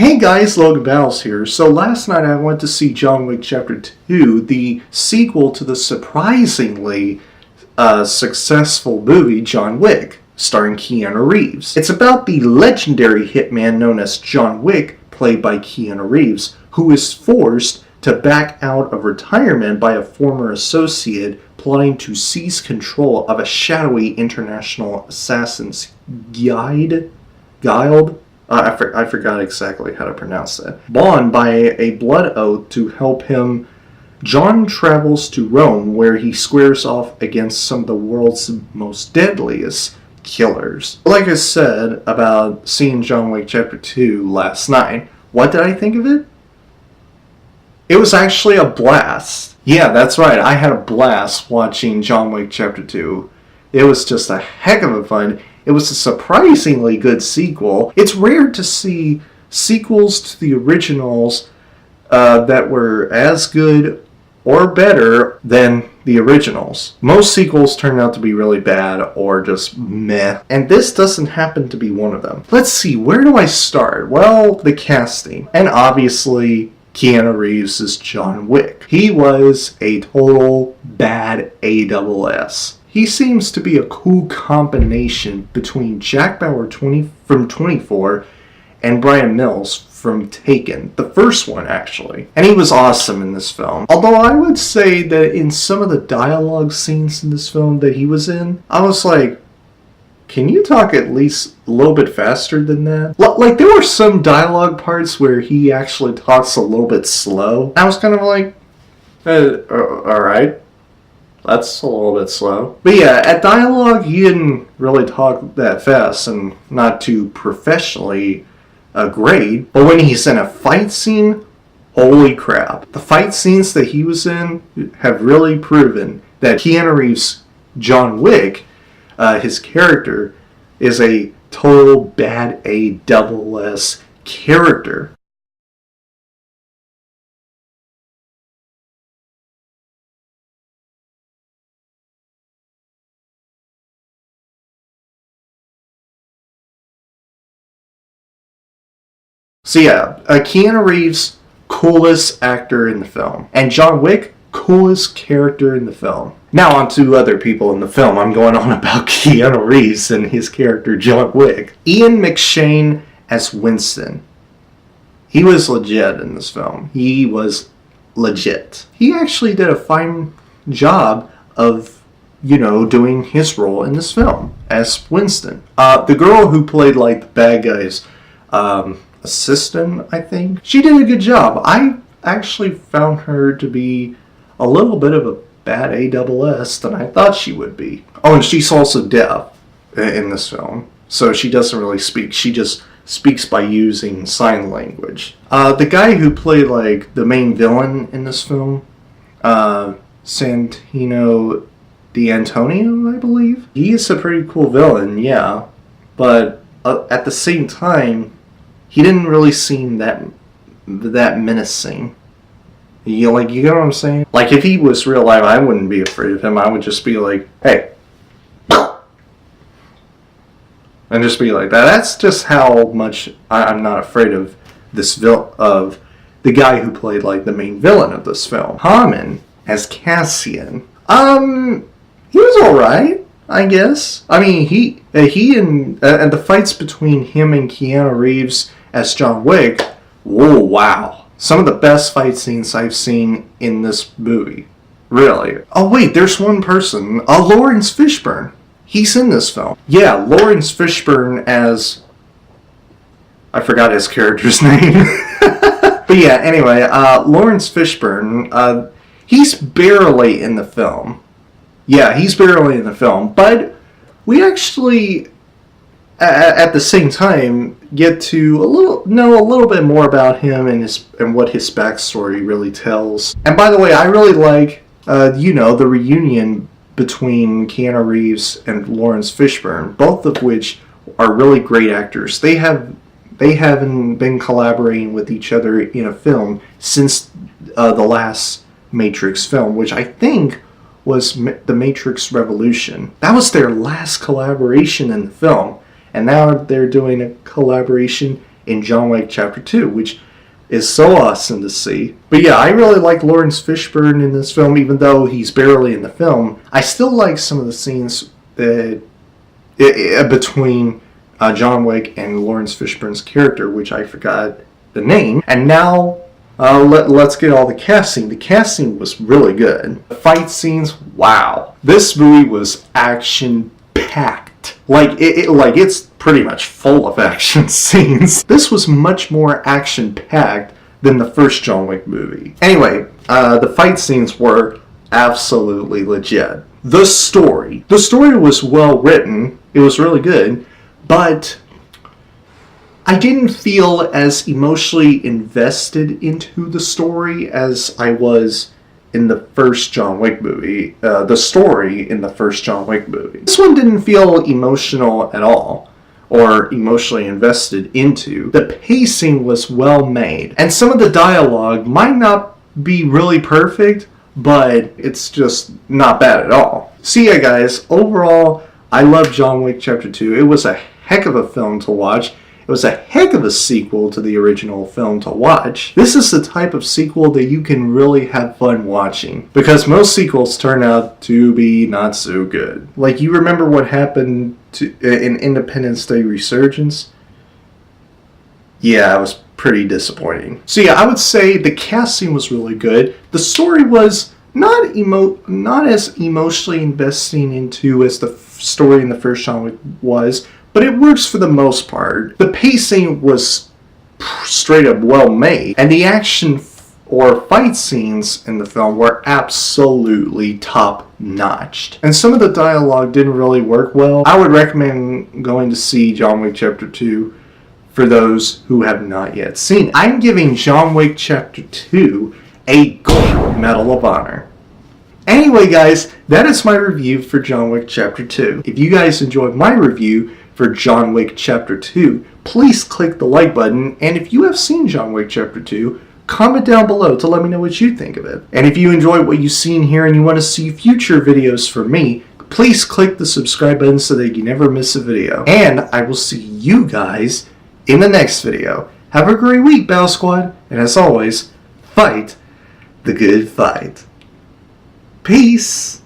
Hey guys, Logan here. So last night I went to see John Wick Chapter 2, the sequel to the surprisingly successful movie John Wick, starring Keanu Reeves. It's about the legendary hitman known as John Wick, played by Keanu Reeves, who is forced to back out of retirement by a former associate plotting to seize control of a shadowy international assassin's guild? I forgot exactly how to pronounce that. Bound by a blood oath to help him, John travels to Rome, where he squares off against some of the world's most deadliest killers. Like I said about seeing John Wick Chapter 2 last night, what did I think of it? It was actually a blast. Yeah, that's right, I had a blast watching John Wick Chapter 2. It was just a heck of a fun. It was a surprisingly good sequel. It's rare to see sequels to the originals that were as good or better than the originals. Most sequels turn out to be really bad or just meh, and this doesn't happen to be one of them. Let's see, where do I start? Well, the casting. And obviously, Keanu Reeves is John Wick. He was a total bad ASS. He seems to be a cool combination between Jack Bauer from 24 and Brian Mills from Taken, the first one actually. And he was awesome in this film. Although I would say that in some of the dialogue scenes in this film that he was in, I was like, can you talk at least a little bit faster than that? Like, there were some dialogue parts where he actually talks a little bit slow. I was kind of like, alright. That's a little bit slow. But yeah, at dialogue, he didn't really talk that fast and not too professionally great. But when he's in a fight scene, holy crap. The fight scenes that he was in have really proven that Keanu Reeves' John Wick, his character, is a total bad ASS character. So yeah, Keanu Reeves, coolest actor in the film. And John Wick, coolest character in the film. Now on to other people in the film. I'm going on about Keanu Reeves and his character John Wick. Ian McShane as Winston. He was legit in this film. He was legit. He actually did a fine job of, doing his role in this film as Winston. The girl who played like the bad guys, assistant, I think. She did a good job. I actually found her to be a little bit of a bad ASS than I thought she would be. Oh, and she's also deaf in this film, so she doesn't really speak. She just speaks by using sign language. The guy who played like the main villain in this film, Santino D'Antonio, I believe. He is a pretty cool villain, yeah, but at the same time, he didn't really seem that menacing. You get what I'm saying? Like, if he was real life, I wouldn't be afraid of him. I would just be like, hey. And just be like that. That's just how much I'm not afraid of of the guy who played, like, the main villain of this film. Hammond as Cassian. He was alright, I guess. I mean, he and the fights between him and Keanu Reeves as John Wick, whoa, wow. Some of the best fight scenes I've seen in this movie. Really. Oh wait, there's one person. Lawrence Fishburne. He's in this film. Yeah, Lawrence Fishburne as... I forgot his character's name. But yeah, anyway, Lawrence Fishburne, he's barely in the film. Yeah, he's barely in the film, but we actually, at the same time, get to know a little bit more about him and what his backstory really tells. And by the way, I really like, the reunion between Keanu Reeves and Lawrence Fishburne, both of which are really great actors. They haven't been collaborating with each other in a film since the last Matrix film, which I think was The Matrix Revolution. That was their last collaboration in the film, and now they're doing a collaboration in John Wick Chapter 2, which is so awesome to see. But yeah, I really like Lawrence Fishburne in this film, even though he's barely in the film. I still like some of the scenes that between John Wick and Lawrence Fishburne's character, which I forgot the name. And now let's get all the casting. The casting was really good. The fight scenes, wow. This movie was action-packed. It's pretty much full of action scenes. This was much more action-packed than the first John Wick movie. Anyway, the fight scenes were absolutely legit. The story was well written. It was really good, but I didn't feel as emotionally invested into the story as I was in the first John Wick movie. The story in the first John Wick movie. This one didn't feel emotional at all, or emotionally invested into. The pacing was well made, and some of the dialogue might not be really perfect, but it's just not bad at all. So yeah, guys, overall, I love John Wick Chapter 2. It was a heck of a film to watch. It was a heck of a sequel to the original film to watch. This is the type of sequel that you can really have fun watching, because most sequels turn out to be not so good. Like, you remember what happened in Independence Day Resurgence? Yeah, it was pretty disappointing. So yeah, I would say the casting was really good. The story was not as emotionally investing into as the story in the first John Wick was, but it works for the most part. The pacing was straight up well made, and the action or fight scenes in the film were absolutely top notched. And some of the dialogue didn't really work well. I would recommend going to see John Wick Chapter 2 for those who have not yet seen it. I'm giving John Wick Chapter 2 a gold Medal of Honor. Anyway, guys, that is my review for John Wick Chapter 2. If you guys enjoyed my review for John Wick Chapter 2, please click the like button, and if you have seen John Wick Chapter 2, comment down below to let me know what you think of it. And if you enjoyed what you've seen here and you want to see future videos from me, please click the subscribe button so that you never miss a video. And I will see you guys in the next video. Have a great week, Battle Squad, and as always, fight the good fight. Peace!